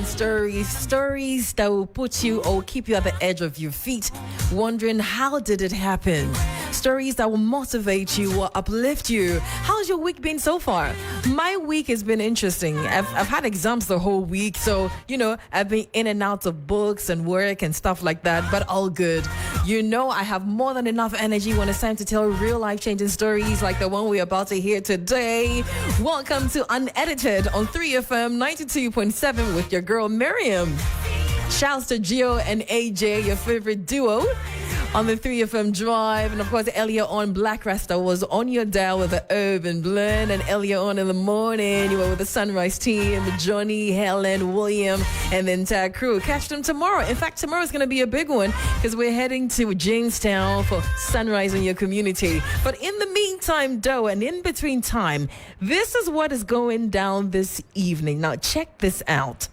Stories that will put you or keep you at the edge of your feet, wondering how did it happen? Stories that will motivate you or uplift you. How's your week been so far? My week has been interesting. I've had exams the whole week, so, I've been in and out of books and work and stuff like that, but all good. I have more than enough energy when it's time to tell real life-changing stories like the one we're about to hear today. Welcome to Unedited on 3FM 92.7 with your girl Miriam. Shouts to Gio and AJ, your favorite duo, on the 3FM drive. And of course, earlier on, Black Rasta was on your dial with the Urban Blend. And earlier on in the morning, you were with the Sunrise team, Johnny, Helen, William, and the entire crew. Catch them tomorrow. In fact, tomorrow is going to be a big one because we're heading to Jamestown for Sunrise in your community. But in the meantime, though, and in between time, this is what is going down this evening. Now, check this out.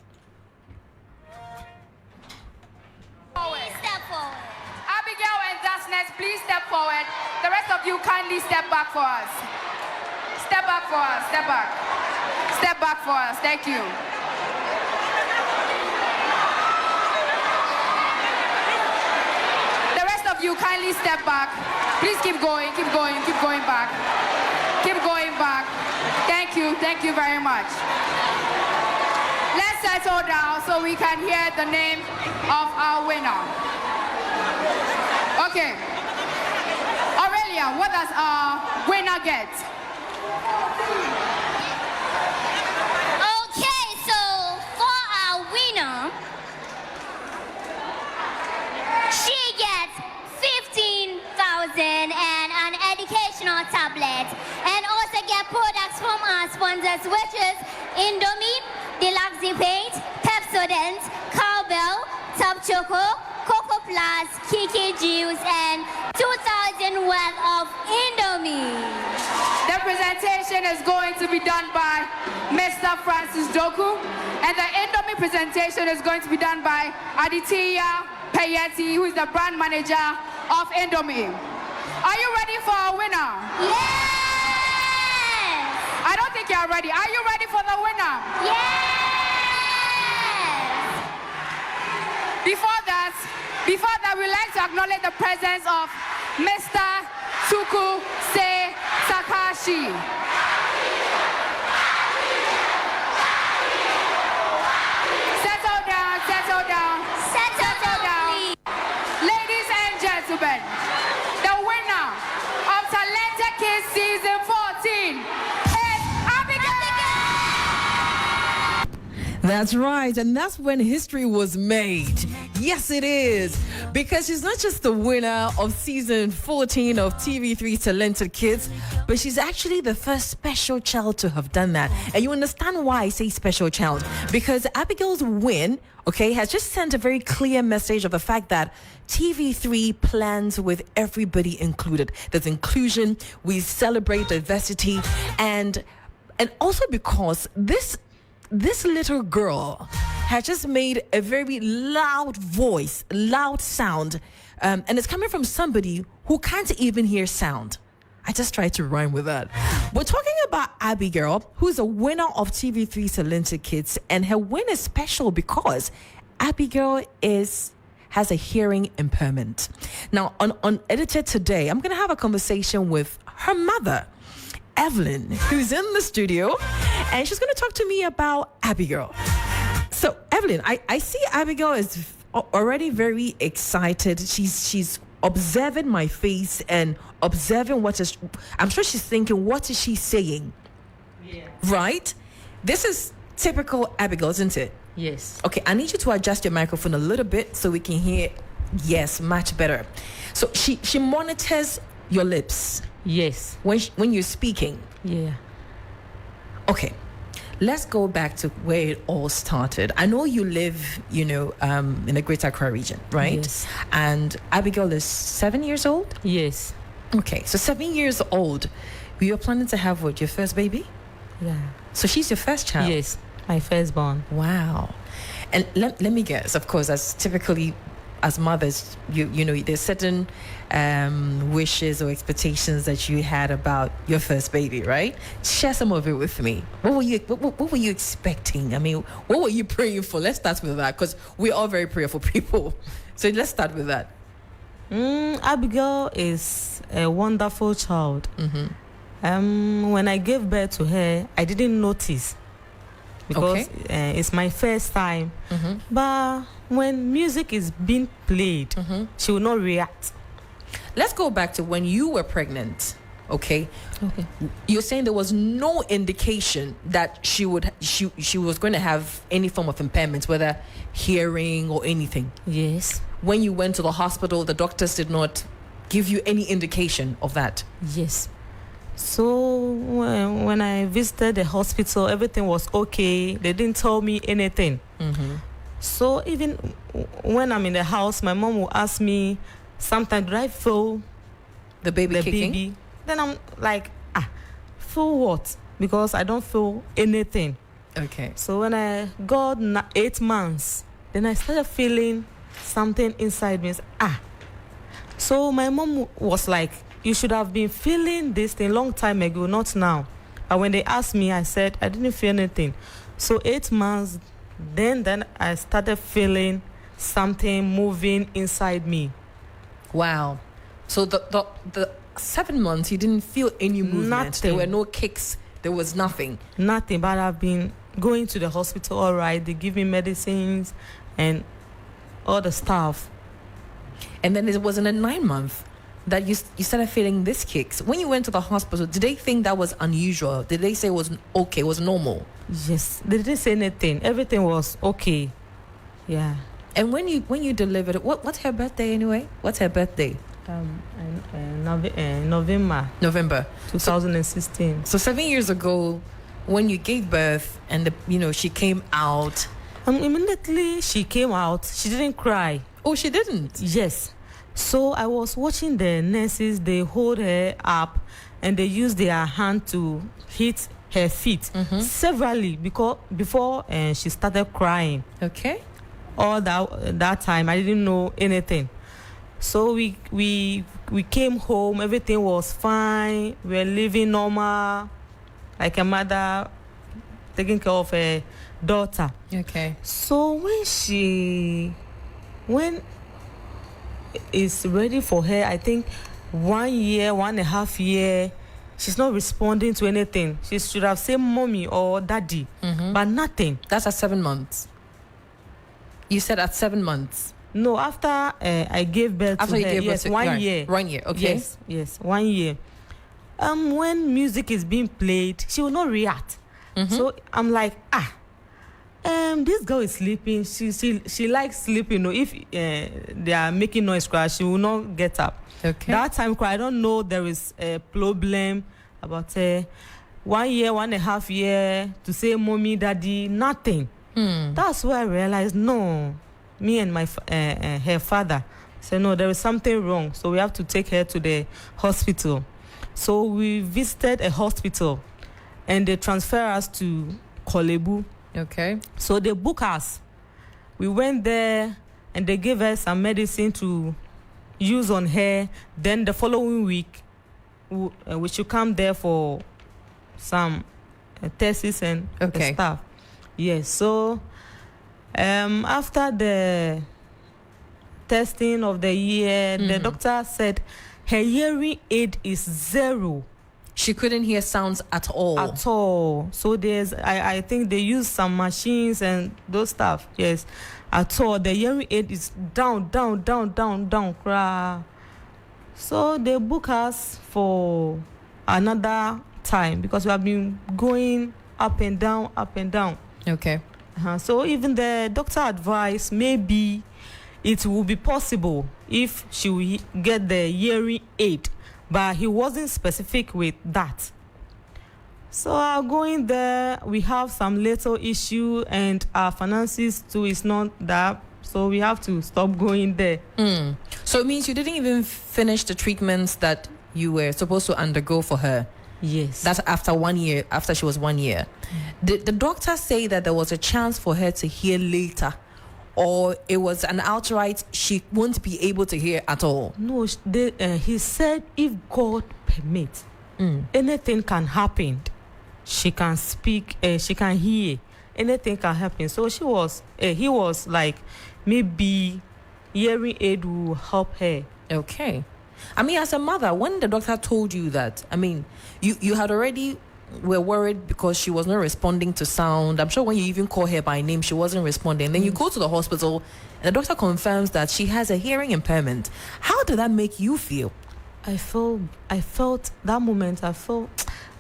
Abigail and Dasness, please step forward. The rest of you kindly step back for us. Step back for us. Step back. Step back for us. Thank you. The rest of you kindly step back. Please keep going. Keep going. Keep going back. Keep going back. Thank you. Thank you very much. Let's settle down so we can hear the name of our winner. Okay. Aurelia, what does our winner get? Okay, so for our winner, she gets 15,000 and an educational tablet, and also get products from our sponsors, which is Indomie, Deluxe Paint, Pepsodent, Cowbell, Top Choco, Coco Plus, Kiki Juice, and 2,000 worth of Indomie. The presentation is going to be done by Mr. Francis Doku, and the Indomie presentation is going to be done by Aditya Payeti, who is the brand manager of Indomie. Are you ready for our winner? Yes! I don't think you're ready. Are you ready for the winner? Yes! Before that, we'd like to acknowledge the presence of Mr. Tuku Se Takashi. Settle down, settle down, Settle down. Ladies and gentlemen, the winner of Talented Kids Season 14 is Abigail! That's right, and that's when history was made. Yes, it is. Because she's not just the winner of season 14 of TV3 Talented Kids, but she's actually the first special child to have done that. And you understand why I say special child. Because Abigail's win, has just sent a very clear message of the fact that TV3 plans with everybody included. There's inclusion, we celebrate diversity, and also because this little girl has just made a very loud voice, loud sound, and it's coming from somebody who can't even hear sound. I just tried to rhyme with that. We're talking about Abigail, who's a winner of TV3 Talented Kids, and her win is special because Abigail has a hearing impairment. Now, on Edited today, I'm going to have a conversation with her mother, Evelyn, who's in the studio, and she's going to talk to me about Abigail. So, Evelyn, I see Abigail is already very excited. She's observing my face and observing I'm sure she's thinking, what is she saying? Yeah. Right? This is typical Abigail, isn't it? Yes. Okay, I need you to adjust your microphone a little bit so we can hear, yes, much better. So she monitors your lips. Yes. When you're speaking. Yeah. Okay. Let's go back to where it all started. I know you live, in the Greater Accra region, right? Yes. And Abigail is 7 years old? Yes. Okay, so 7 years old. You were planning to have what, your first baby? Yeah. So she's your first child? Yes. My firstborn. Wow. And let me guess, of course, that's typically as mothers, you know, there's certain wishes or expectations that you had about your first baby, right? Share some of it with me. What were you expecting? I mean, what were you praying for? Let's start with that, because we're all very prayerful people. So let's start with that. Abigail is a wonderful child. When I gave birth to her, I didn't notice because it's my first time. But when music is being played, she will not react. Let's go back to when you were pregnant. Okay. You're saying there was no indication that she was going to have any form of impairment, whether hearing or anything. Yes. When you went to the hospital, the doctors did not give you any indication of that. Yes. So when I visited the hospital, everything was okay. They didn't tell me anything. So even when I'm in the house, my mom will ask me, sometimes, do I feel the baby kicking? Baby? Then I'm like, feel what? Because I don't feel anything. Okay. So when I got 8 months, then I started feeling something inside me. So my mom was like, you should have been feeling this thing long time ago, not now. But when they asked me, I said I didn't feel anything. So 8 months, then I started feeling something moving inside me. Wow. So the 7 months, you didn't feel any movement. Nothing. There were no kicks. There was nothing. Nothing. But I've been going to the hospital. All right, they give me medicines and all the stuff. And then it was in a 9 month that you started feeling this kicks. When you went to the hospital, did they think that was unusual? Did they say it was okay, it was normal? Yes, they didn't say anything. Everything was okay. Yeah. And when you delivered, what's her birthday anyway? What's her birthday? November 2016. So 7 years ago, when you gave birth and she came out. Immediately she came out, she didn't cry. Oh, she didn't? Yes. So I was watching the nurses. They hold her up and they use their hand to hit her feet severally before she started crying. Okay. All that time I didn't know anything. So we came home. Everything was fine. We were living normal, like a mother taking care of her daughter. Okay. So when it's ready for her, I think 1 year, 1.5 years, she's not responding to anything. She should have said mommy or daddy, but nothing. That's at 7 months. You said at 7 months. No, after I gave birth after to you her, gave yes, birth to 1 year. 1 year, okay. Yes, 1 year. When music is being played, she will not react. So I'm like, this girl is sleeping. She likes sleeping. If they are making noise, cry, she will not get up. Okay. That time, I don't know there is a problem about 1 year, 1.5 years to say mommy, daddy, nothing. That's where I realized no. Me and my her father said no, there is something wrong. So we have to take her to the hospital. So we visited a hospital, and they transfer us to Kolebu. Okay. So they book us. We went there, and they gave us some medicine to use on her. Then the following week, we should come there for some tests and stuff. Yes. So after the testing of the year, the doctor said her hearing aid is 0. She couldn't hear sounds at all. At all. So I think they use some machines and those stuff. Yes. At all. The hearing aid is down. So they book us for another time because we have been going up and down. Okay. So even the doctor advised maybe it will be possible if she will get the hearing aid, but he wasn't specific with that. So going there, we have some little issue, and our finances too is not that, so we have to stop going there. So it means you didn't even finish the treatments that you were supposed to undergo for her. Yes. That's after 1 year, after she was 1 year. Did the doctor say that there was a chance for her to hear later? or it was an outright she won't be able to hear at all? No, he said if God permits, anything can happen. She can speak, she can hear. Anything can happen. So he was like, maybe hearing aid will help her. Okay. I mean, as a mother, when the doctor told you that, I mean, you had already were worried because she was not responding to sound. I'm sure when you even call her by name, she wasn't responding. Then you go to the hospital and the doctor confirms that she has a hearing impairment. How did that make you feel? I felt that moment, I felt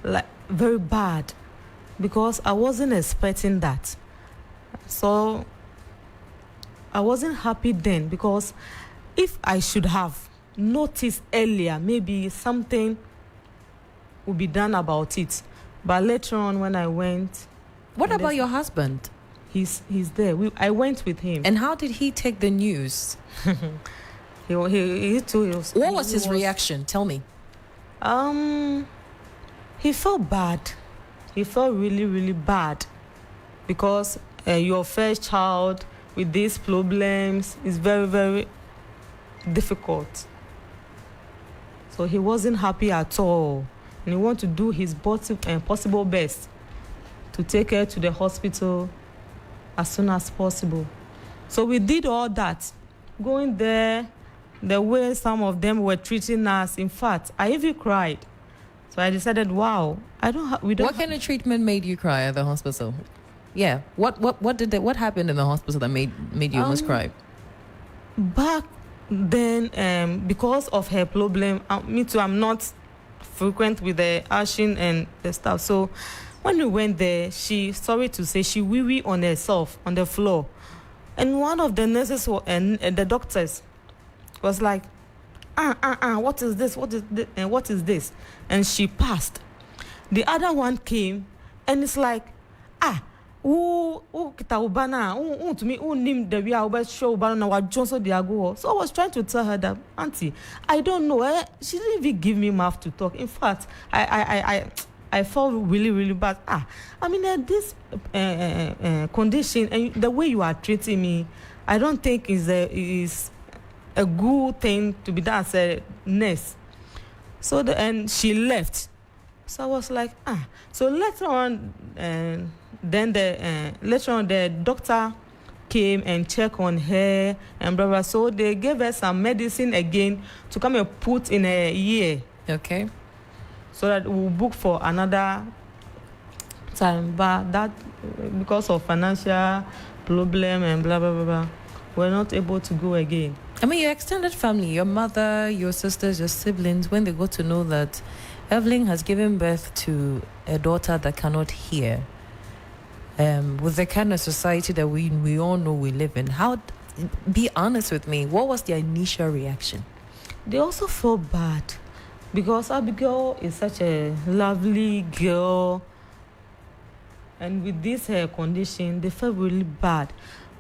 like very bad because I wasn't expecting that. So I wasn't happy then because if I should have noticed earlier, maybe something would be done about it. But later on when I went... What about your husband? He's there. I went with him. And how did he take the news? He too. What was his reaction? Tell me. He felt bad. He felt really, really bad because your first child with these problems is very, very difficult. So he wasn't happy at all. And he wanted to do his possible best to take her to the hospital as soon as possible. So we did all that. Going there, the way some of them were treating us, in fact, I even cried. So I decided, wow, What kind of treatment made you cry at the hospital? Yeah. What happened in the hospital that made you almost cry? Back then, because of her problem, me too, I'm not frequent with the ashing and the stuff. So when we went there, she wee-wee on herself on the floor. And one of the nurses and the doctors was like, what is this? What is this? And what is this? And she passed. The other one came and it's like, so I was trying to tell her that, Auntie, I don't know. She didn't even give me mouth to talk. In fact, I felt really, really bad. I mean, this condition and the way you are treating me, I don't think is a good thing to be done as a nurse. So and she left. So I was like, So later on, later on the doctor came and checked on her and blah blah. So they gave her some medicine again to come and put in her ear. Okay. So that we'll book for another time. But that because of financial problem and blah blah blah blah, we're not able to go again. I mean, your extended family, your mother, your sisters, your siblings, when they got to know that Evelyn has given birth to a daughter that cannot hear, with the kind of society that we all know we live in, be honest with me, what was their initial reaction? They also felt bad because Abigail is such a lovely girl, and with this her condition, they felt really bad,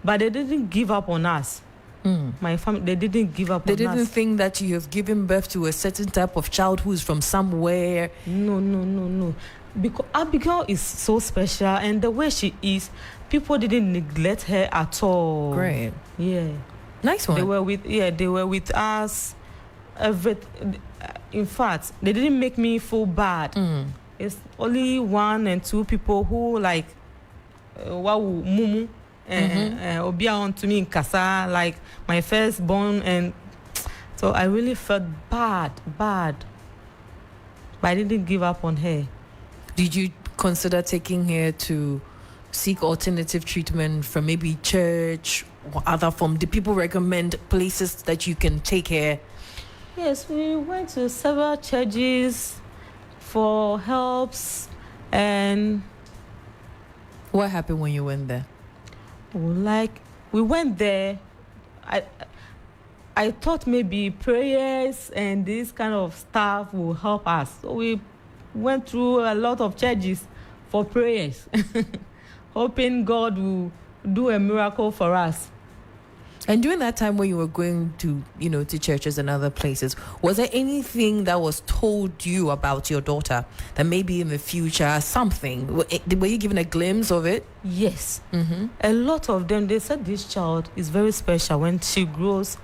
but they didn't give up on us. My family, they didn't give up on us. They didn't think that you have given birth to a certain type of child who is from somewhere. No. Because Abigail is so special, and the way she is, people didn't neglect her at all. Great. Yeah. Nice one. They were with us. In fact, they didn't make me feel bad. It's only 1 and 2 people who like mumu. Obia on to me in Kasa, like my firstborn, and so I really felt bad, but I didn't give up on her. Did you consider taking her to seek alternative treatment from maybe church or other form? Did people recommend places that you can take her? Yes, we went to several churches for helps. And what happened when you went there? Like, we went there, I thought maybe prayers and this kind of stuff will help us. So we went through a lot of churches for prayers, hoping God will do a miracle for us. And during that time when you were going to, to churches and other places, was there anything that was told you about your daughter that maybe in the future, something, were you given a glimpse of it? Yes. A lot of them, they said this child is very special. When she grows,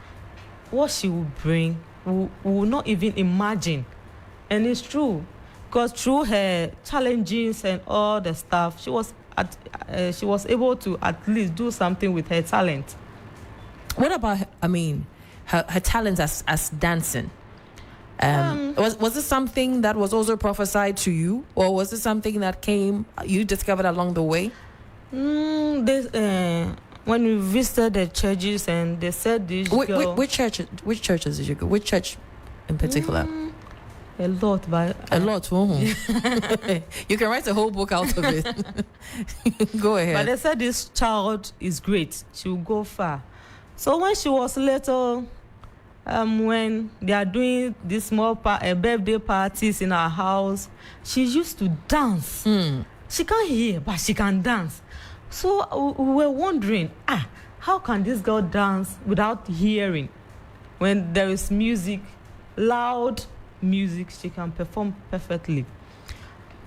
what she will bring, we will not even imagine. And it's true. Because through her challenges and all the stuff, she was able to at least do something with her talent. What about, her talent as dancing? Was this something that was also prophesied to you, or was it something that you discovered along the way? When we visited the churches, and they said this girl... Which churches did you go? Which church in particular? A lot, but... A lot, You can write a whole book out of it. Go ahead. But they said this child is great. She will go far. So when she was little, when they are doing these small birthday parties in our house, she used to dance. She can't hear, but she can dance. So we were wondering, how can this girl dance without hearing? When there is music, loud music, she can perform perfectly.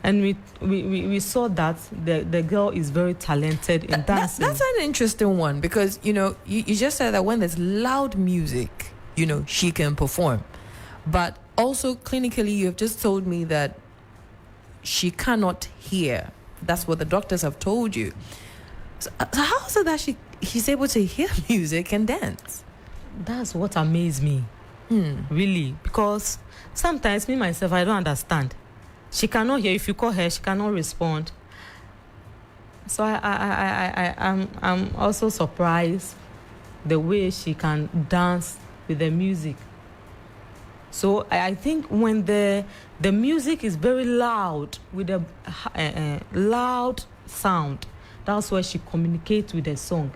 And we saw that the girl is very talented in dancing. That's an interesting one, because you just said that when there's loud music, she can perform. But also clinically, you have just told me that she cannot hear. That's what the doctors have told you. So how is it that she's able to hear music and dance? That's what amazed me, really, because sometimes me myself, I don't understand. She cannot hear. If you call her, she cannot respond. So I'm also surprised the way she can dance with the music. So I think when the music is very loud, with a loud sound, that's where she communicates with the song.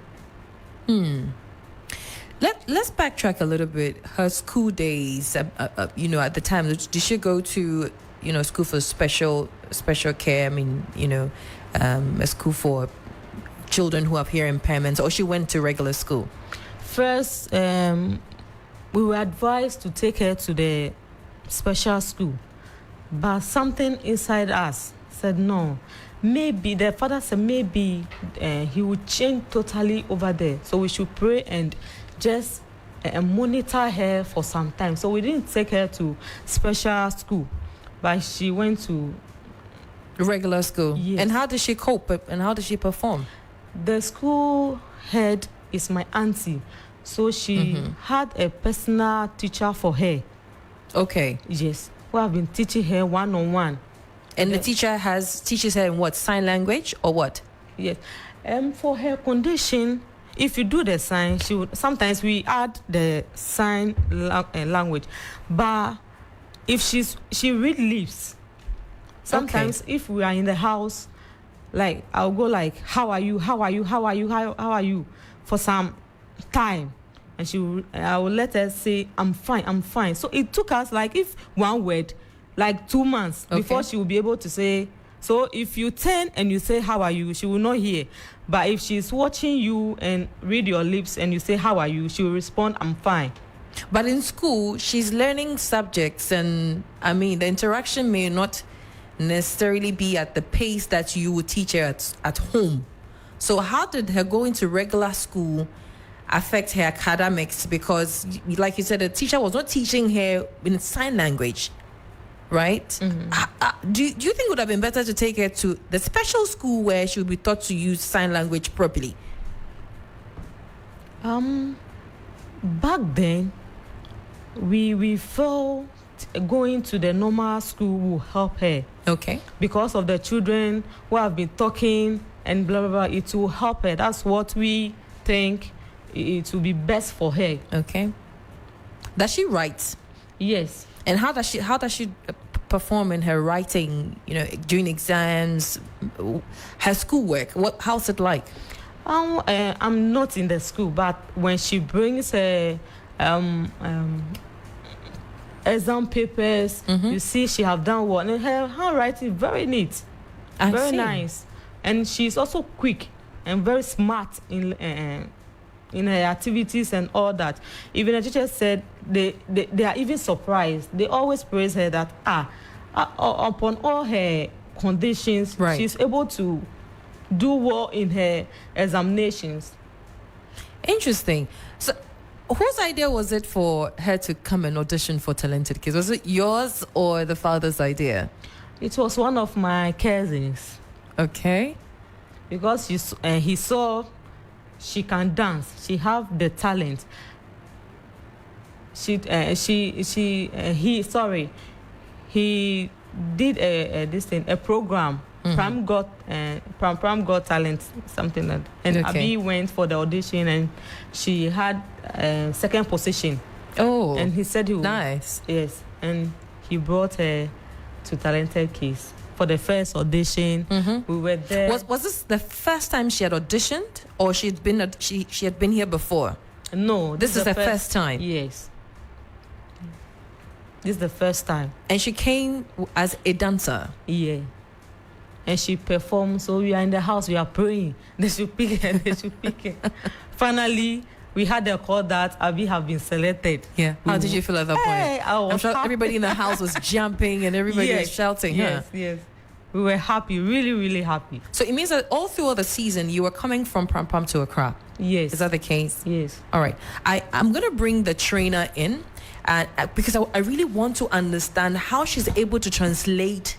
Let's backtrack a little bit. Her school days, at the time, did she go to school for special care? A school for children who have hearing impairments, or she went to regular school? First, we were advised to take her to the special school, but something inside us said no. Maybe the father said maybe he would change totally over there, so we should pray and just monitor her for some time. So we didn't take her to special school, but she went to regular school. Yes. And how did she cope, and how did she perform? The school head is my auntie, so she had a personal teacher for her. Okay. Yes, we have been teaching her one-on-one. And the teacher teaches her in what, sign language or what? Yes. For her condition, if you do the sign, sometimes we add the sign language, but if she read lips. Sometimes if we are in the house, like I'll go like, how are you, how are you, how are you, how are you, for some time, and I will let her say, I'm fine. So it took us like, if one word, like 2 months before she will be able to say. So if you turn and you say, how are you, she will not hear. But if she's watching you and read your lips and you say, how are you, she will respond, I'm fine. But in school, she's learning subjects, and the interaction may not necessarily be at the pace that you would teach her at home. So how did her going to regular school affect her academics? Because, like you said, the teacher was not teaching her in sign language, right? Do you think it would have been better to take her to the special school where she would be taught to use sign language properly? Back then, we felt going to the normal school will help her. Okay. Because of the children who have been talking and blah, blah, blah, it will help her. That's what we think it will be best for her. Okay. Does she write? Yes. And how does she perform in her writing, during exams, her schoolwork? How's it like? I'm not in the school, but when she brings her exam papers, you see she have done well, and her handwriting very neat, very nice, and she's also quick and very smart in in her activities and all that. Even the teacher said they are even surprised. They always praise her that upon all her conditions, right, she's able to do well in her examinations. Interesting. So whose idea was it for her to come and audition for Talented Kids? Was it yours or the father's idea? It was one of my cousins. Okay. Because he saw she can dance. She have the talent. He did a program, Prime Got Talent, something like that. And Okay. Abby went for the audition and she had second position. Oh. And he said he would. Nice. Yes. And he brought her to Talented Kids for the first audition. We were there. Was this the first time she had auditioned, or she had been here before? No, This is the first time. Yes. This is the first time. And she came as a dancer. Yeah. And she performed. So we are in the house, we are praying. They should pick her, they should pick her. Finally, we had a call that Abby have been selected. Yeah. How did you feel at that Hey, point? I was I'm sure happy. everybody in the house was jumping and everybody was Yes, shouting. Yes, Huh? yes. We were happy, really, really happy. So it means that all throughout the season, you were coming from Pram Pram to Accra. Yes. Is that the case? Yes. All right. I'm going to bring the trainer in because I really want to understand how she's able to translate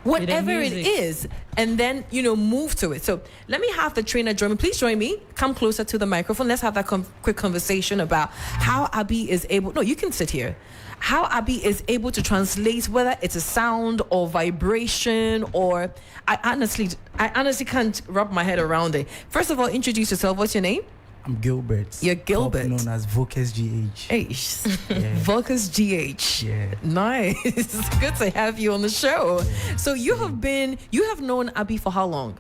whatever it music. is and then, move to it. So let me have the trainer join me. Please join me. Come closer to the microphone. Let's have that quick conversation about how Abby is able... No, you can sit here. How Abby is able to translate whether it's a sound or vibration or... I honestly can't wrap my head around it. First of all, introduce yourself. What's your name? I'm Gilbert. You're Gilbert. Known as Vocus GH. Hey, Yeah. Vocus GH. Yeah. Nice. Good to have you on the show. Yeah. So you have known Abby for how long?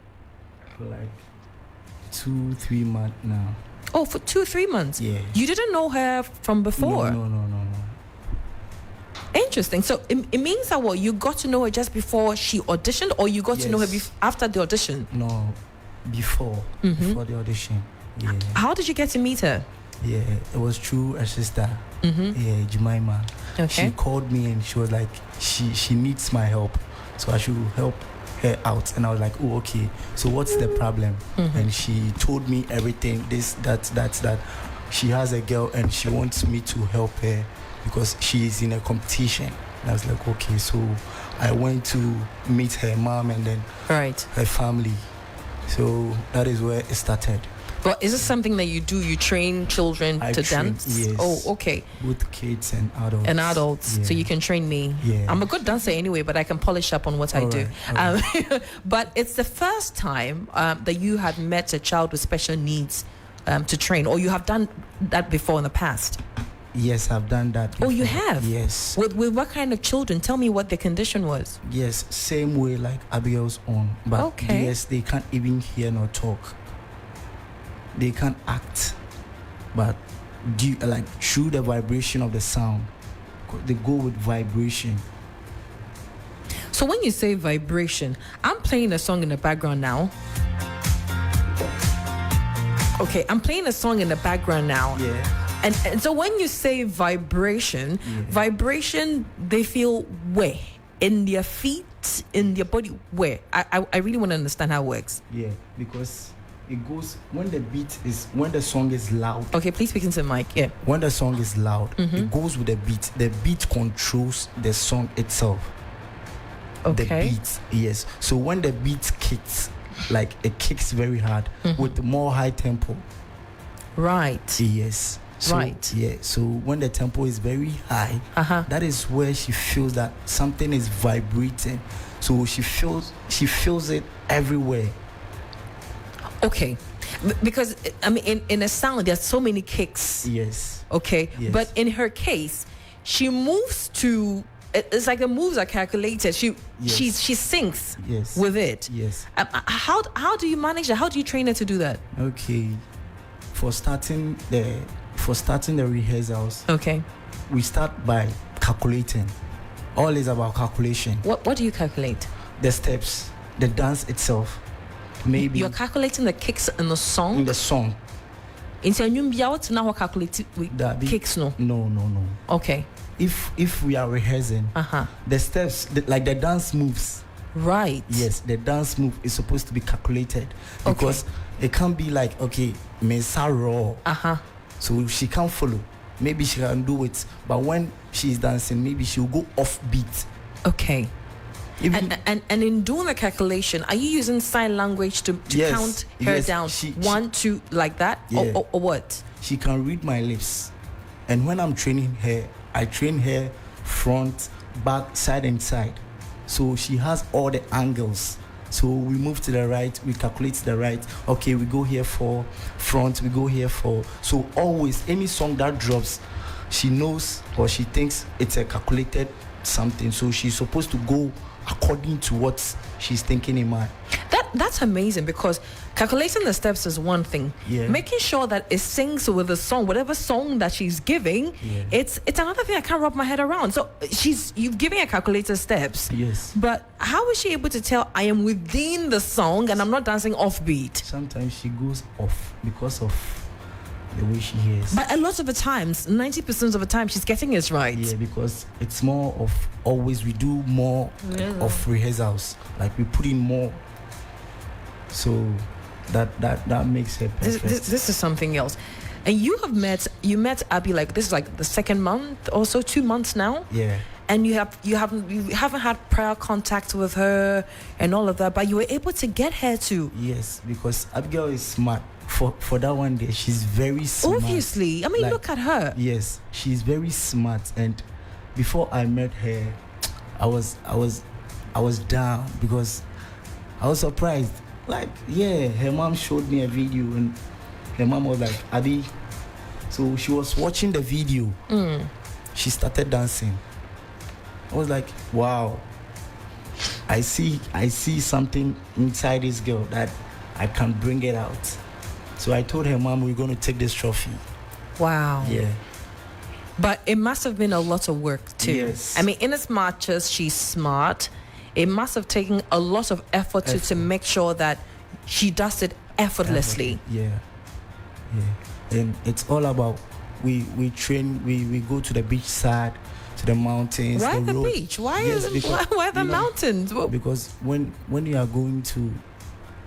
For like 2-3 months now. Oh, for 2-3 months. Yeah. You didn't know her from before. No. Interesting. So it means that what, you got to know her just before she auditioned, or you got to know her Yes. after the audition? No, before the audition. Yeah. How did you get to meet her? Yeah, it was through a sister. Yeah, Jemima. Okay. She called me and she was like, she needs my help, so I should help her out. And I was like, oh, okay. So what's the problem? And she told me everything. This, that. She has a girl and she wants me to help her because she is in a competition. And I was like, okay. So I went to meet her mom and then Right. her family. So that is where it started. But is this something that you do? You train children I to train, dance? yes. Oh, okay. Both kids and adults. And adults, Yeah. so you can train me. Yeah. I'm a good dancer anyway, but I can polish up on what I All do. right. But it's the first time that you had met a child with special needs to train, or you have done that before in the past. Yes, I've done that. Oh, you before. have? Yes. With what kind of children? Tell me what the condition was. Yes, same way like Abigail's own. But Okay. yes, they can't even hear nor talk. They can't act. But through the vibration of the sound, they go with vibration. So when you say vibration, I'm playing a song in the background now. Okay, I'm playing a song in the background now. Yeah. And so when you say vibration, vibration, they feel where? In their feet, in their body, where? I really want to understand how it works. Yeah, because it goes when the song is loud. Okay, please speak into the mic. Yeah. When the song is loud, it goes with the beat. The beat controls the song itself. Okay. The beat, yes. So when the beat kicks, like it kicks very hard with more high tempo. Right. Yes. So, Right. Yeah. So when the tempo is very high, that is where she feels that something is vibrating. So she feels it everywhere. Okay. Because I mean, in a sound, there's so many kicks. Yes. Okay. Yes. But in her case, she moves to. It's like the moves are calculated. She syncs Yes. with it. Yes. How do you manage that? How do you train her to do that? Okay. For starting the rehearsals, Okay. we start by calculating. All is about calculation. What do you calculate? The steps, the dance itself. Maybe You're calculating the kicks in the in song. the song. In Nyumbia, what's now calculate That be- kicks no. No. Okay. If we are rehearsing, the steps, like the dance moves. Right. Yes, the dance move is supposed to be calculated because it can't be like, okay, Mesa raw. So she can't follow. Maybe she can do it, but when she's dancing, maybe she'll go off beat. Okay. Even And in doing the calculation, are you using sign language to Yes, count her yes, down? she- 1, 2, like that? Yeah. Or what? she can read my lips, and when I'm training her, I train her front, back, side, and side. So she has all the angles. So we move to the right, we calculate to the right. Okay, we go here for front, we go here for. So always, any song that drops, she knows or she thinks it's a calculated something. So she's supposed to go according to what she's thinking in mind. That's amazing, because calculating the steps is one thing. Yeah. Making sure that it syncs with the song, whatever song that she's giving, Yeah. it's another thing I can't wrap my head around. So you've given her calculated steps. Yes. But how is she able to tell I am within the song and I'm not dancing offbeat? Sometimes she goes off because of the way she hears. But a lot of the times, 90% of the time, she's getting it right. Yeah, because it's more of always we do more of rehearsals. Like we put in more. So that makes her perfect. This is something else. And you met Abby, like this is like the second month or so, 2 months now. Yeah. And you haven't had prior contact with her and all of that, but you were able to get her to. Yes, because Abigail is smart. For that one day, she's very smart. Obviously, I mean, Like, look at her. Yes, she's very smart. And before I met her, I was down because I was surprised. Like, yeah, her mom showed me a video and her mom was like, Abby. So she was watching the video. She started dancing. I was like, wow. I see something inside this girl that I can bring it out. So I told her mom we're going to take this trophy. Wow. Yeah. But it must have been a lot of work too. Yes. I mean, in as much as she's smart, it must have taken a lot of effort to make sure that she does it effortlessly. Yeah. And it's all about we train, we go to the beach side, to the mountains. Why the road. beach? Why Yes, because, why the you know, mountains? Because when you are going to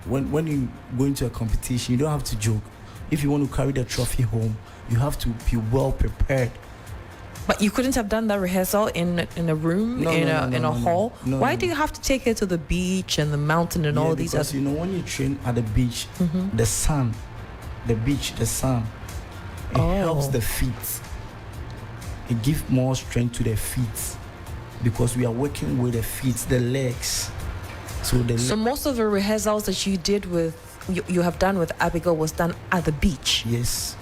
when you go into a competition, you don't have to joke. If you want to carry the trophy home, you have to be well prepared. But you couldn't have done that rehearsal in a room, in a hall. Why do you have to take her to the beach and the mountain and all these because other? you know, when you train at the beach, the sun, it helps the feet. It gives more strength to the feet because we are working with the feet, the legs. So Most of the rehearsals that you did you have done with Abigail was done at the beach. Yes.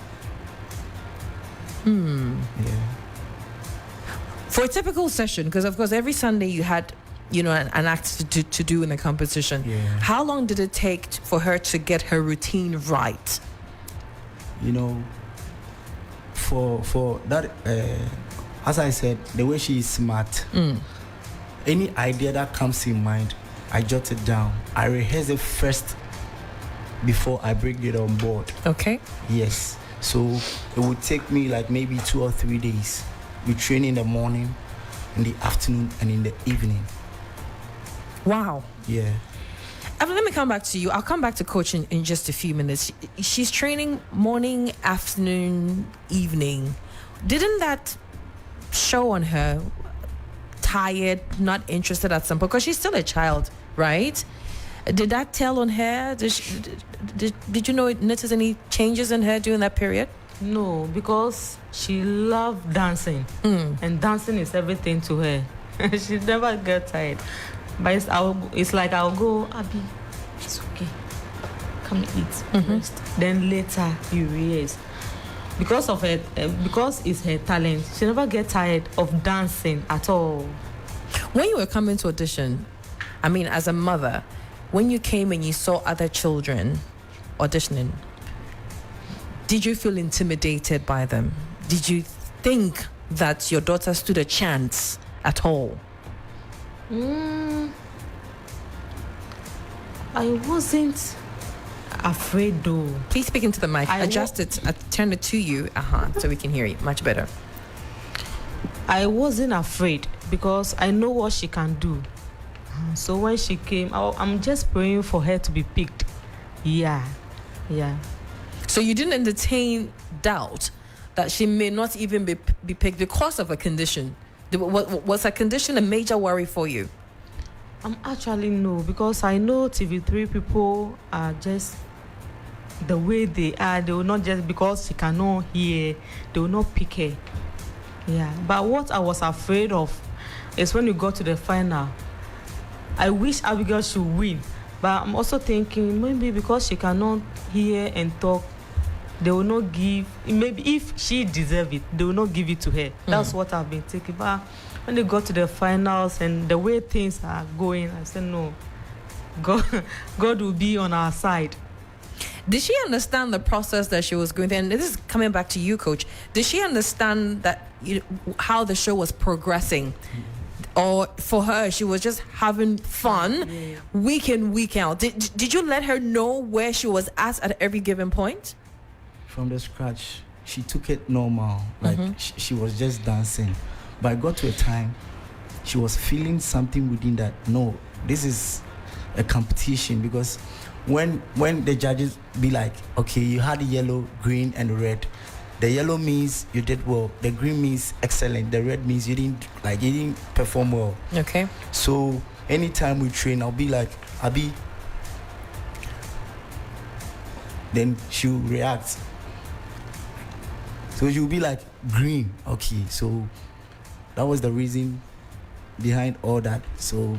Yeah. Yeah. For a typical session, because of course every Sunday you had, an act to do in the competition. Yeah. How long did it take for her to get her routine right? For that, as I said, the way she is smart, any idea that comes in mind, I jot it down. I rehearse it first before I bring it on board. Okay. Yes. So it would take me like maybe 2 or 3 days. We train in the morning, in the afternoon, and in the evening. Wow. Yeah. Let me come back to you. I'll come back to coach in just a few minutes. She's training morning, afternoon, evening. Didn't that show on her tired, not interested at some point? Because she's still a child, right? Did that tell on her? Did you notice any changes in her during that period? No, because she loved dancing. And dancing is everything to her. She never get tired. But it's like I'll go, Abby, it's okay. Come eat, rest. Then later you realize. Because of her, because it's her talent, she never get tired of dancing at all. When you were coming to audition, I mean, as a mother, when you came and you saw other children auditioning, did you feel intimidated by them? Did you think that your daughter stood a chance at all? I wasn't. afraid though. Please speak into the mic. I Adjust it. Turn it to you. So we can hear you much better. I wasn't afraid because I know what she can do. So when she came, I'm just praying for her to be picked. Yeah. So you didn't entertain doubt that she may not even be picked because of a condition? Was her condition a major worry for you? Actually no, because I know TV3 people are just the way they are. They will not just because she cannot hear, they will not pick her. Yeah, but what I was afraid of is when you go to the final. I wish Abigail should win, but I'm also thinking maybe because she cannot hear and talk, they will not give. Maybe if she deserves it, they will not give it to her. That's what I've been thinking. But when they go to the finals and the way things are going, I said no. God will be on our side. Did she understand the process that she was going through? And this is coming back to you, Coach. Did she understand that how the show was progressing? Or for her, she was just having fun week in, week out? Did you let her know where she was at every given point? From the scratch, she took it normal. Like she was just dancing. But I got to a time, she was feeling something within that, no, this is a competition. Because when the judges be like, okay, you had yellow, green, and red. The yellow means you did well. The green means excellent. The red means you didn't perform well. Okay. So anytime we train, I'll be like, Abi. Then she'll react. So she'll be like, green. Okay. So that was the reason behind all that. So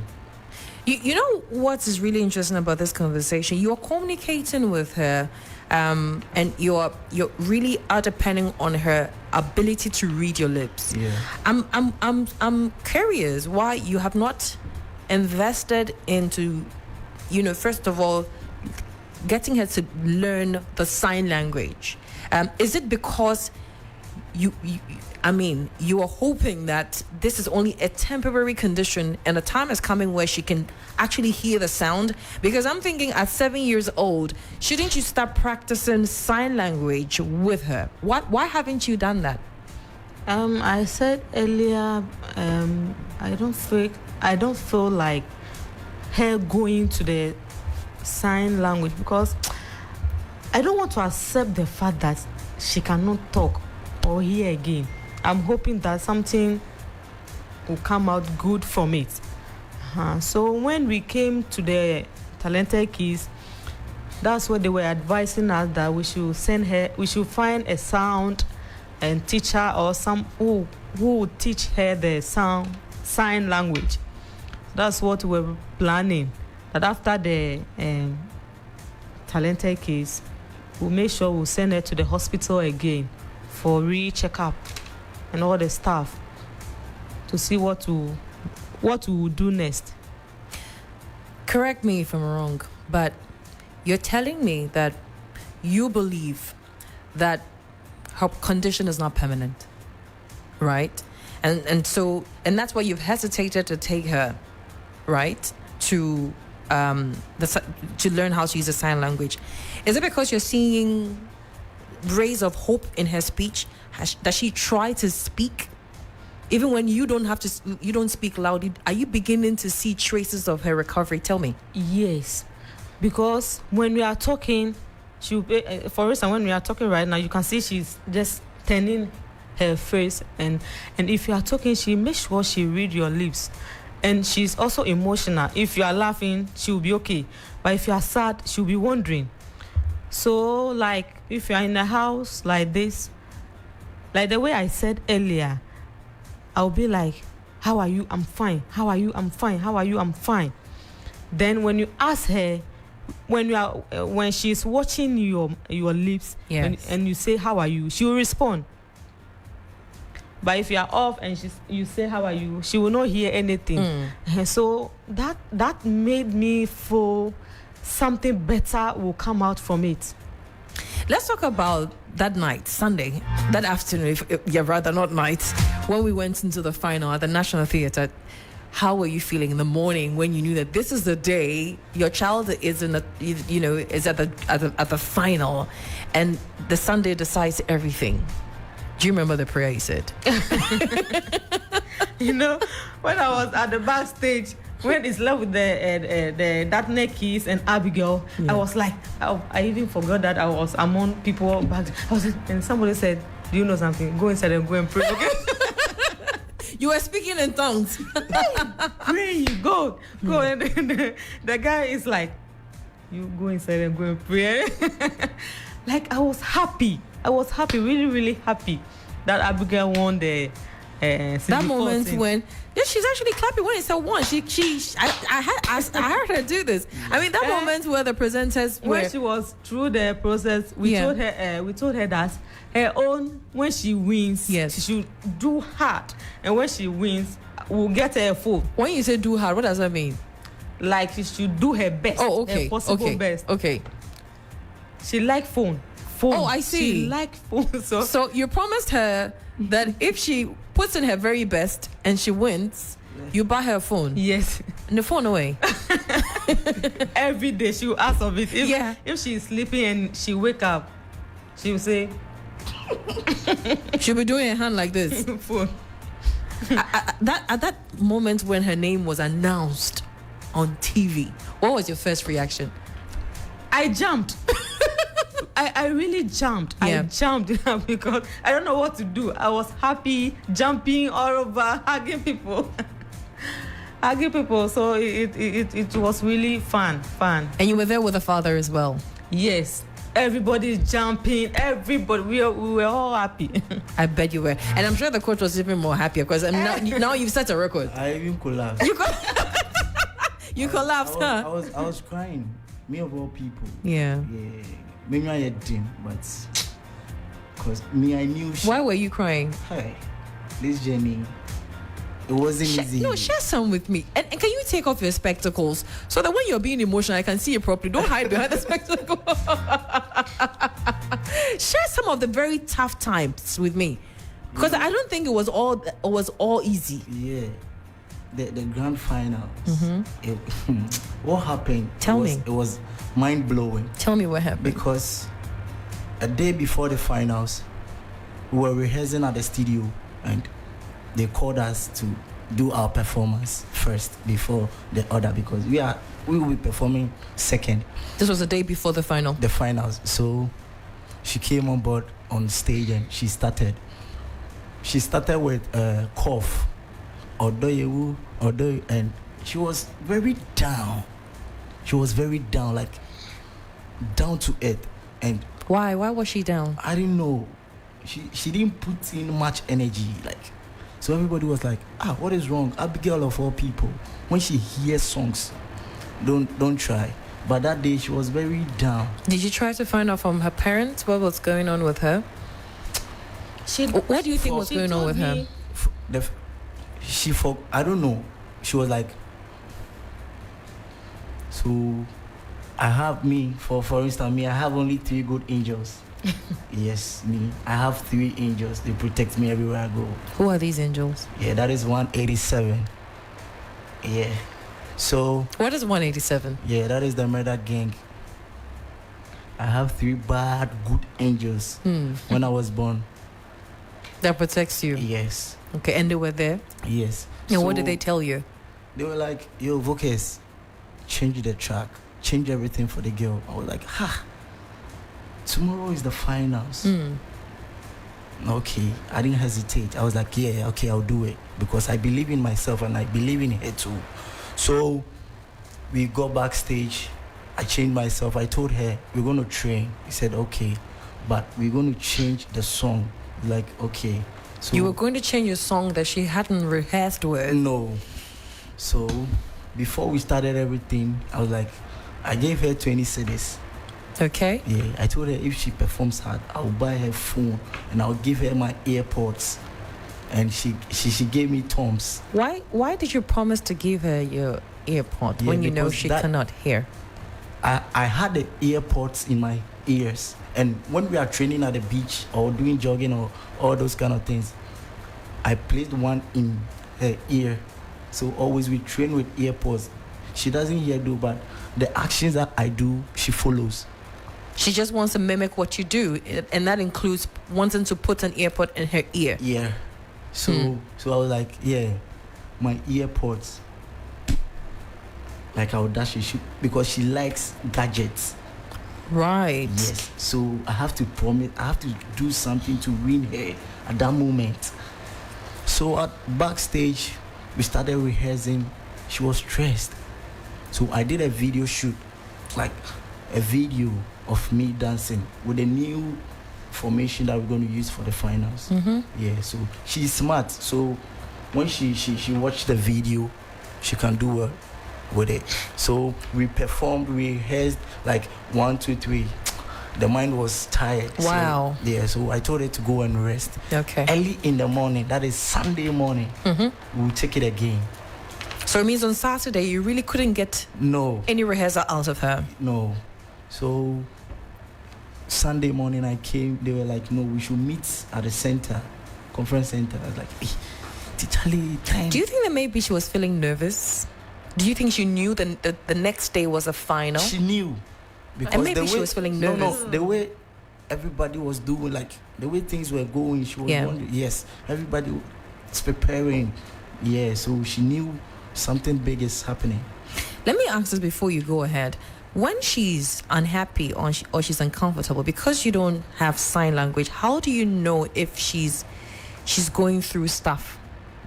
you know what is really interesting about this conversation? You're communicating with her. And you're really are depending on her ability to read your lips. Yeah. I'm curious why you have not invested into, first of all, getting her to learn the sign language. Is it because you are hoping that this is only a temporary condition and a time is coming where she can actually hear the sound? Because I'm thinking at 7 years old, shouldn't you start practicing sign language with her? Why haven't you done that? I said earlier, I don't feel like her going to the sign language because I don't want to accept the fact that she cannot talk or hear again. I'm hoping that something will come out good from it. So when we came to the Talented Kids, that's what they were advising us, that we should find a sound and teacher or some who would teach her the sign language. That's what we were planning. That after the Talented Kids, we'll make sure we'll send her to the hospital again for re-checkup and all the stuff to see what we will do next. Correct me if I'm wrong, but you're telling me that you believe that her condition is not permanent, right? And that's why you've hesitated to take her, right, to learn how to use the sign language. Is it because you're seeing rays of hope in her speech? Does she try to speak even when you don't speak loudly? Are you beginning to see traces of her recovery? Tell me. Yes, because when we are talking, for instance, when we are talking right now, you can see she's just turning her face, and if you are talking, she makes sure she read your lips, and she's also emotional. If you are laughing, she'll be okay, but if you are sad, she'll be wondering. So, like, if you are in a house like this, like the way I said earlier, I'll be like, how are you? I'm fine. How are you? I'm fine. How are you? I'm fine. Then when you ask her, when she's watching your lips, yes, and you say, how are you? She will respond. But if you are off and you say, how are you? She will not hear anything. And so that made me feel something better will come out from it. Let's talk about that night, Sunday, that afternoon, rather not night, when we went into the final at the National Theatre. how were you feeling in the morning when you knew that this is the day your child is in the, is at the final, and the Sunday decides everything? Do you remember the prayer you said? When I was at the backstage, when it's left with the Daphne Keys and Abigail, I was like, I even forgot that I was among people back. And somebody said, "Do you know something? Go inside and go and pray." Okay. You were speaking in tongues. Pray, go. And the guy is like, "You go inside and go and pray." Like, I was happy, really, really happy that Abigail won the. That moment when she's actually clapping when it's a one. I heard her do this. I mean, that moment where the presenters when she was through the process, we told her that her own, when she wins, she should do hard, and when she wins, we'll get her a phone. When you say do hard, what does that mean? Like, she should do her best. Oh, okay. Her possible best. Okay. She liked phone. Oh, I see. She liked phone. So you promised her that if she puts in her very best and she wins, you buy her a phone. Yes. And the phone away. Every day she will ask of it. If she's sleeping and she wake up, she will say, she'll be doing her hand like this. Phone. At that moment when her name was announced on TV, what was your first reaction? I jumped. I really jumped. I jumped because I don't know what to do. I was happy, jumping all over, hugging people. So it was really fun. And you were there with the father as well? Yes. Everybody jumping. Everybody. We were all happy. I bet you were. And I'm sure the coach was even more happier because now you've set a record. I even collapsed. You collapsed, huh? I was crying. Me of all people. Yeah. Maybe I had dim, but because me, I knew. Why were you crying? Hey, this journey, it wasn't easy. No, share some with me. And can you take off your spectacles so that when you're being emotional, I can see you properly? Don't hide behind the spectacles. Share some of the very tough times with me, because I don't think it was all easy. Yeah. The grand finals. What happened? Tell me. It was mind blowing. Tell me what happened. Because a day before the finals, we were rehearsing at the studio, and they called us to do our performance first before the other, because we will be performing second. This was the day before the final. The finals. So she came on board on stage and she started with a cough. And she was very down. Like down to earth. And why was she down? I didn't know. She didn't put in much energy. Like, so everybody was like, what is wrong? Abigail of all people, when she hears songs, don't try. But that day she was very down. Did you try to find out from her parents what was going on with her? What do you think was going on with her? I don't know. She was like, so I have for instance, I have only 3 good angels. Yes, me. I have 3 angels. They protect me everywhere I go. Who are these angels? Yeah, that is 187. Yeah. So what is 187? Yeah, that is the murder gang. I have 3 bad, good angels when I was born. That protects you? Yes. Okay, and they were there? Yes. And what did they tell you? They were like, yo, Vocus, change the track. Change everything for the girl. I was like, tomorrow is the finals. Okay. I didn't hesitate. I was like, yeah, okay, I'll do it. Because I believe in myself and I believe in her too. So we got backstage. I changed myself. I told her, we're going to train. He said, okay, but we're going to change the song. Like, okay. So you were going to change a song that she hadn't rehearsed with? No. So before we started everything, I was like, I gave her 20 cedis. Okay. Yeah, I told her if she performs hard, I'll buy her phone and I'll give her my AirPods. And she gave me Toms. Why did you promise to give her your AirPod when you know she cannot hear? I had the AirPods in my ears, and when we are training at the beach or doing jogging or all those kind of things, I placed one in her ear So always we train with earpods. She doesn't hear though, but the actions that I do, she follows. She just wants to mimic what you do, and that includes wanting to put an earpod in her ear. Yeah. So I was like, yeah, my earpods. Like I would dash it because she likes gadgets. Right. Yes. So I have to promise. I have to do something to win her at that moment. So at backstage, we started rehearsing. She was stressed. So I did a video shoot, like a video of me dancing with a new formation that we're going to use for the finals. Yeah, so she's smart. So when she watched the video, she can do well with it. So we performed, we rehearsed like 1, 2, 3. The mind was tired. Wow. So, yeah, so I told her to go and rest. Okay. Early in the morning, that is Sunday morning, we'll take it again. So it means on Saturday you really couldn't get any rehearsal out of her. No. So Sunday morning I came, they were like, no, we should meet at the center, conference center. I was like, Charlie, time. Do you think that maybe she was feeling nervous? Do you think she knew the next day was a final? She knew. Because and maybe she was feeling nervous. No, the way everybody was doing, like the way things were going, she was wondering. Yes, everybody was preparing. Yeah, so she knew something big is happening. Let me ask this before you go ahead. When she's unhappy or she's uncomfortable, because you don't have sign language, how do you know if she's going through stuff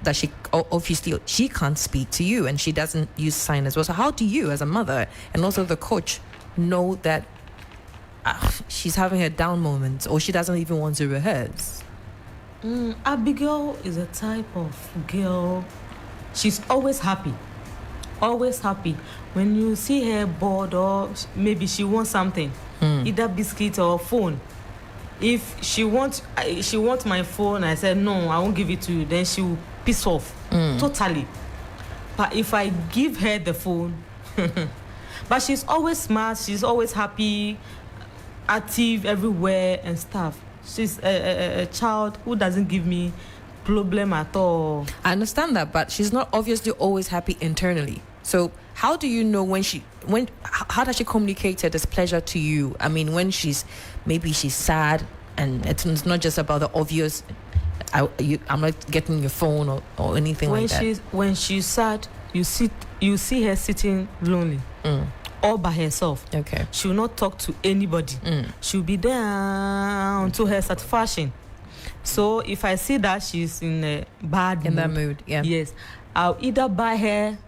that she obviously she can't speak to you and she doesn't use sign as well? So how do you, as a mother and also the coach, know that she's having her down moments or she doesn't even want to rehearse? Abigail is a type of girl. She's always happy. Always happy. When you see her bored or maybe she wants something, either biscuit or phone. If she wants my phone, I said no, I won't give it to you. Then she will piss off totally. But if I give her the phone, but she's always smart. She's always happy, active everywhere and stuff. She's a child who doesn't give me problem at all. I understand that, but she's not obviously always happy internally. So how do you know how does she communicate her displeasure to you? I mean, when maybe she's sad and it's not just about the obvious, I'm not getting your phone or anything like that. When she's sad, you see her sitting lonely. All by herself. Okay. She will not talk to anybody. She'll be there until her satisfaction. So if I see that she's in a bad mood, yeah. Yes, I'll either buy her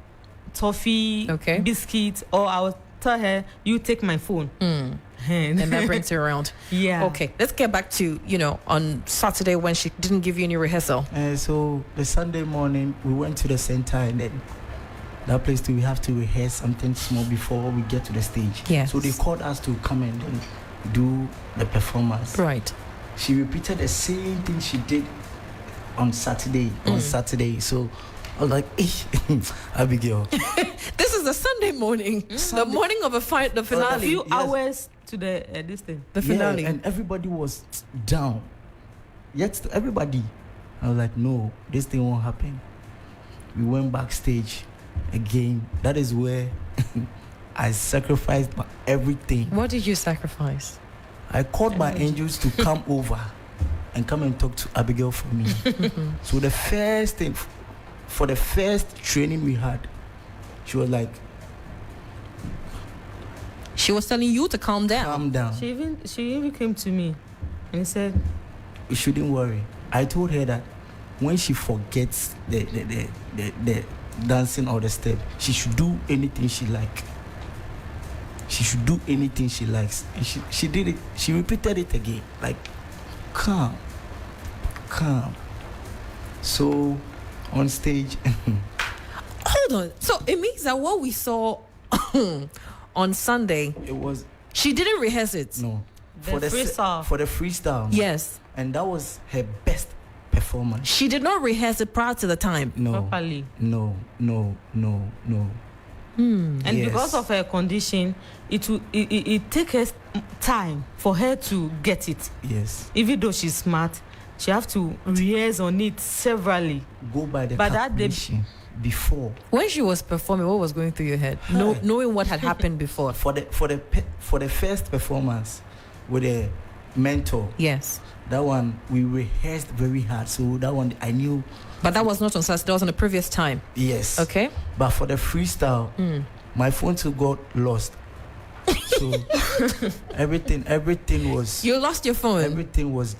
toffee, biscuit, or I'll tell her, you take my phone. And that brings her around. Yeah. Okay, let's get back to, on Saturday when she didn't give you any rehearsal. So the Sunday morning, we went to the center and then that place we have to rehearse something small before we get to the stage. Yes. So they called us to come and then do the performance. Right. She repeated the same thing she did on Saturday. So I was like, Abigail. This is a Sunday morning. The morning of the finale. A few hours to this thing. The finale. And everybody was down. Yet everybody. I was like, no, this thing won't happen. We went backstage again. That is where I sacrificed everything. What did you sacrifice? I called my angels to come over and come and talk to Abigail for me. So the first thing, for the first training we had, she was like, she was telling you to calm down. Calm down. She even came to me and said, you shouldn't worry. I told her that when she forgets the dancing or the step, she should do anything she likes. She should do anything she likes. And she did it. She repeated it again. Like, calm. So, on stage. Hold on. So, it means that what we saw on Sunday, she didn't rehearse it. No. For the freestyle. Yes. And that was her best performance. She did not rehearse it prior to the time. No. Properly. No. And yes. Because of her condition, it takes time for her to get it. Yes. Even though she's smart, she have to rehearse on it severally. Go by the But that day- calculation before. When she was performing, what was going through your head? No, knowing what had happened before. For the first performance with a mentor, Yes. that one we rehearsed very hard. So that one I knew. But that was not on Saturday, that was on the previous time. Yes. Okay. But for the freestyle, my phone too got lost. So everything was You lost your phone. everything was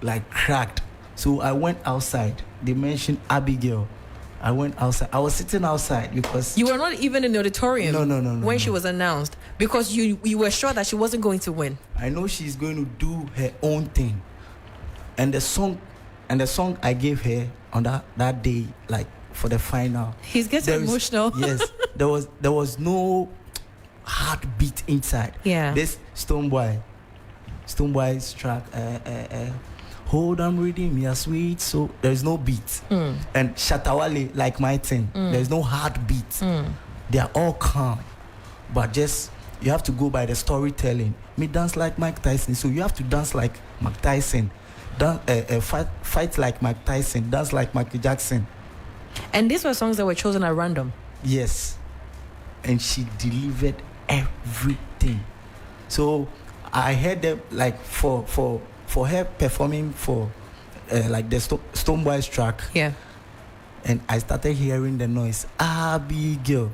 like cracked. So I went outside. They mentioned Abigail. I went outside. I was sitting outside because You were not even in the auditorium. No, When she no. was announced, because you were sure that she wasn't going to win. I know she's going to do her own thing. And the song I gave her on that day, like for the final. He's getting there is- emotional. Yes. There was no heartbeat inside. Yeah. This Stoneboy's track, hold on reading me a sweet, so there's no beat. And Shatawale, like my thing, there's no heartbeat. They are all calm, but just you have to go by the storytelling. Me dance like Mike Tyson, so you have to dance like Mike Tyson, fight like Mike Tyson, dance like Michael Jackson. And these were songs that were chosen at random. Yes, and she delivered everything. So I heard them like for her performing for like the Stoneboy's track, Yeah. and I started hearing the noise. Abigail,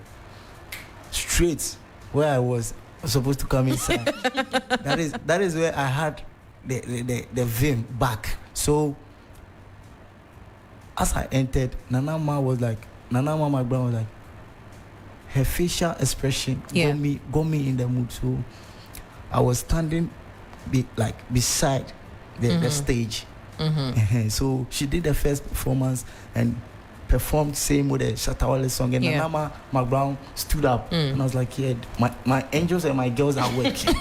straight where I was supposed to come inside. that is where I had the vim back. So as I entered, Nana Mama Brown was like, her facial expression Yeah. got me in the mood. So I was standing beside the stage. So she did the first performance and performed same with the Shatawale song, and Yeah. Nana Brown stood up, and I was like, yeah, my angels and my girls are working.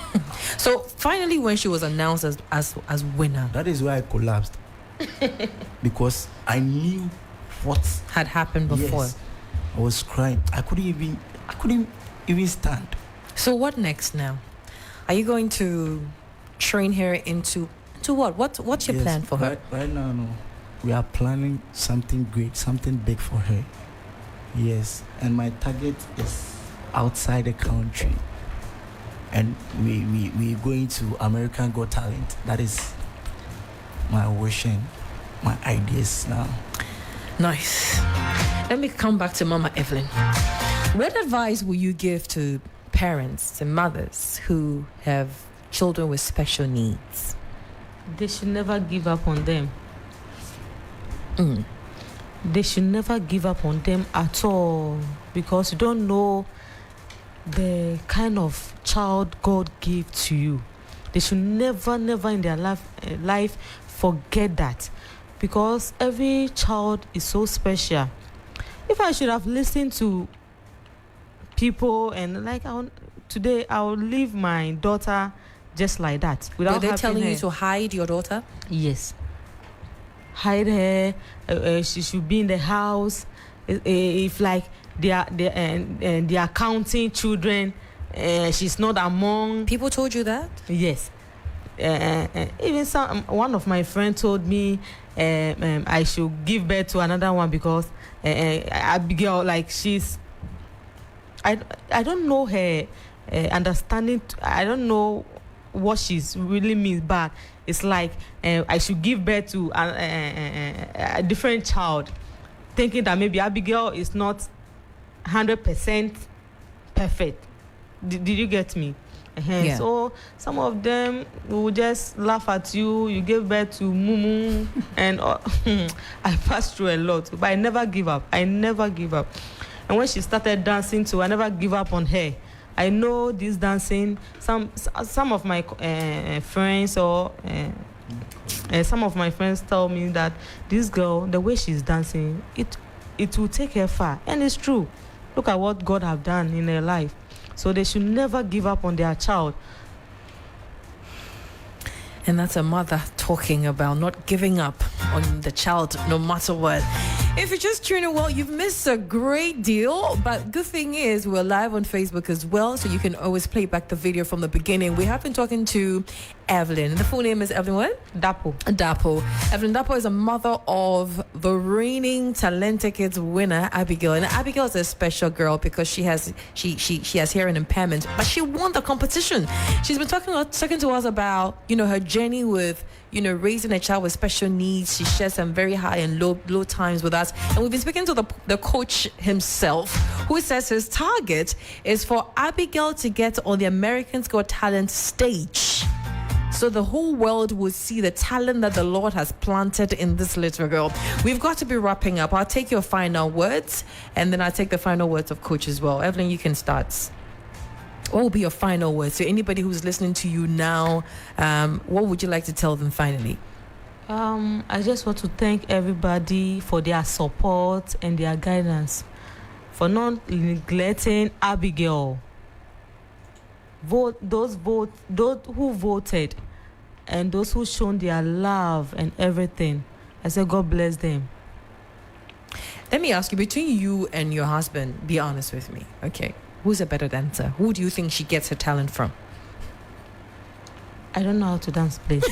So finally, when she was announced as winner, That is why I collapsed. Because I knew what had happened before. Yes, I was crying. I couldn't even stand. So what next now? Are you going to train her into what? What's your Yes, plan for her? Right now, no. We are planning something great, something big for her. Yes, and my target is outside the country. And we're going to American Got Talent. That is my wish and my ideas now. Nice. Let me come back to Mama Evelyn. What advice will you give to parents and mothers who have children with special needs? They should never give up on them. They should never give up on them at all, because you don't know the kind of child God gave to you. They should never in their life forget that, because every child is so special. If I should have listened to people and today I will leave my daughter just like that without Were they having telling her. you to hide your daughter? Yes. Hide her. She should be in the house. If like they are counting children, she's not among. People told you that? Yes. Even one of my friends told me I should give birth to another one because Abigail, like she's. I don't know her understanding. I don't know what she's really means, but it's like I should give birth to a different child, thinking that maybe Abigail is not 100% perfect. Did you get me? Yeah. So some of them will just laugh at you. You gave birth to Mumu, and I passed through a lot, but I never give up. And when she started dancing too, I never give up on her. I know this dancing. Some of my friends or some of my friends tell me that this girl, the way she's dancing, it will take her far, and it's true. Look at what God have done in her life. So they should never give up on their child. And that's a mother talking about not giving up on the child no matter what. If you're just tuning in, well, you've missed a great deal. But good thing is we're live on Facebook as well, so you can always play back the video from the beginning. We have been talking to Evelyn. The full name is Evelyn what? Dapo. Evelyn Dapo is a mother of the reigning Talented Kids winner, Abigail. And Abigail is a special girl because she has hearing impairment, but she won the competition. She's been talking to us about, her journey with, raising a child with special needs. She shares some very high and low times with us. And we've been speaking to the coach himself, who says his target is for Abigail to get on the American's Got Talent stage, so the whole world will see the talent that the Lord has planted in this little girl. We've got to be wrapping up. I'll take your final words, and then I'll take the final words of coach as well. Evelyn, you can start. What will be your final words? So anybody who's listening to you now, what would you like to tell them finally? I just want to thank everybody for their support and their guidance, for not neglecting Abigail. Those who voted and those who shown their love and everything. I said, God bless them. Let me ask you, between you and your husband, be honest with me, okay? Who's a better dancer? Who do you think she gets her talent from? I don't know how to dance, please.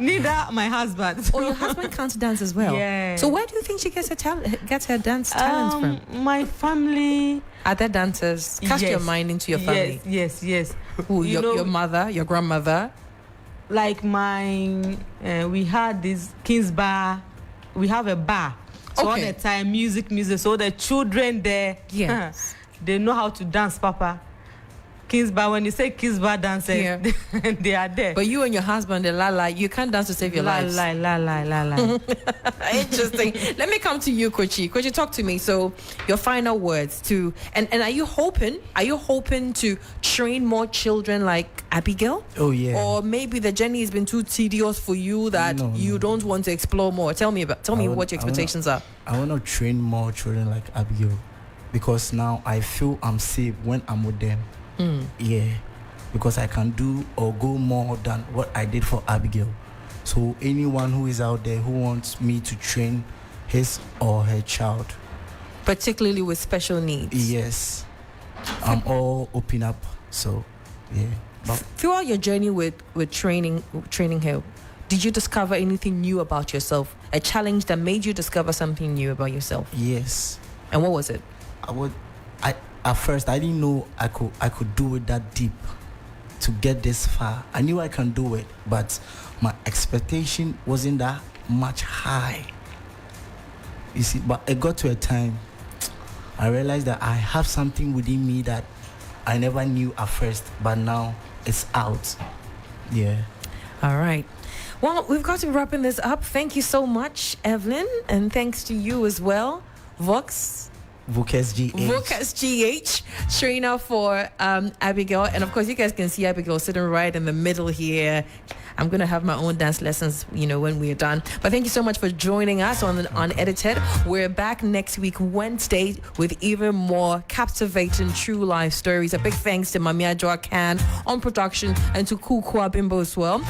Neither my husband. Oh, your husband can't dance as well? Yeah. So where do you think she gets her dance talent from? My family. Other dancers? Cast your mind into your family. Yes. Who? Your mother, your grandmother? Like we had this King's Bar. We have a bar. So all the time, music. So the children there, yes, they know how to dance, Papa. King's Bar, when you say King's Bar dancers, yeah, they are there. But you and your husband, you can't dance to save your lives. La. Interesting. Let me come to you, Kochi. Kochi, talk to me. So your final words to, and are you hoping to train more children like Abigail? Oh yeah. Or maybe the journey has been too tedious for you that you don't want to explore more. Tell me what your expectations are. I want to train more children like Abigail, because now I feel I'm safe when I'm with them. Yeah, because I can do or go more than what I did for Abigail. So anyone who is out there who wants me to train his or her child, particularly with special needs, yes, I'm all open up. So yeah. But throughout your journey with training her, did you discover anything new about yourself? A challenge that made you discover something new about yourself? yes, And what was it? At first I didn't know I could do it that deep to get this far. I knew I can do it, but my expectation wasn't that much high. You see, but it got to a time I realized that I have something within me that I never knew at first, but now it's out. Yeah. All right. Well, we've got to be wrapping this up. Thank you so much, Evelyn, and thanks to you as well, Vox GH, trainer for Abigail. And of course, you guys can see Abigail sitting right in the middle here. I'm going to have my own dance lessons, when we're done. But thank you so much for joining us on Unedited. We're back next week, Wednesday, with even more captivating true life stories. A big thanks to Mamia Joa Khan on production, and to Kukua Bimbo as well,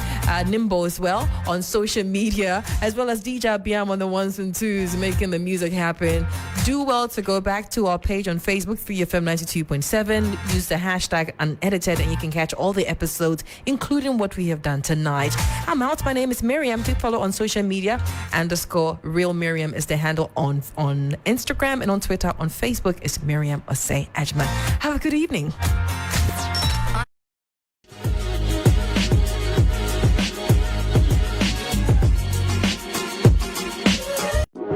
Nimbo as well on social media, as well as DJ Biam on the ones and twos, making the music happen. Do well to go back to our page on Facebook, 3FM 92.7. Use the hashtag Unedited, and you can catch all the episodes, including what we have done tonight. I'm out. My name is Miriam. Do follow on social media. _Real Miriam is the handle on Instagram, and on Twitter. On Facebook is Miriam Osei Ajman. Have a good evening.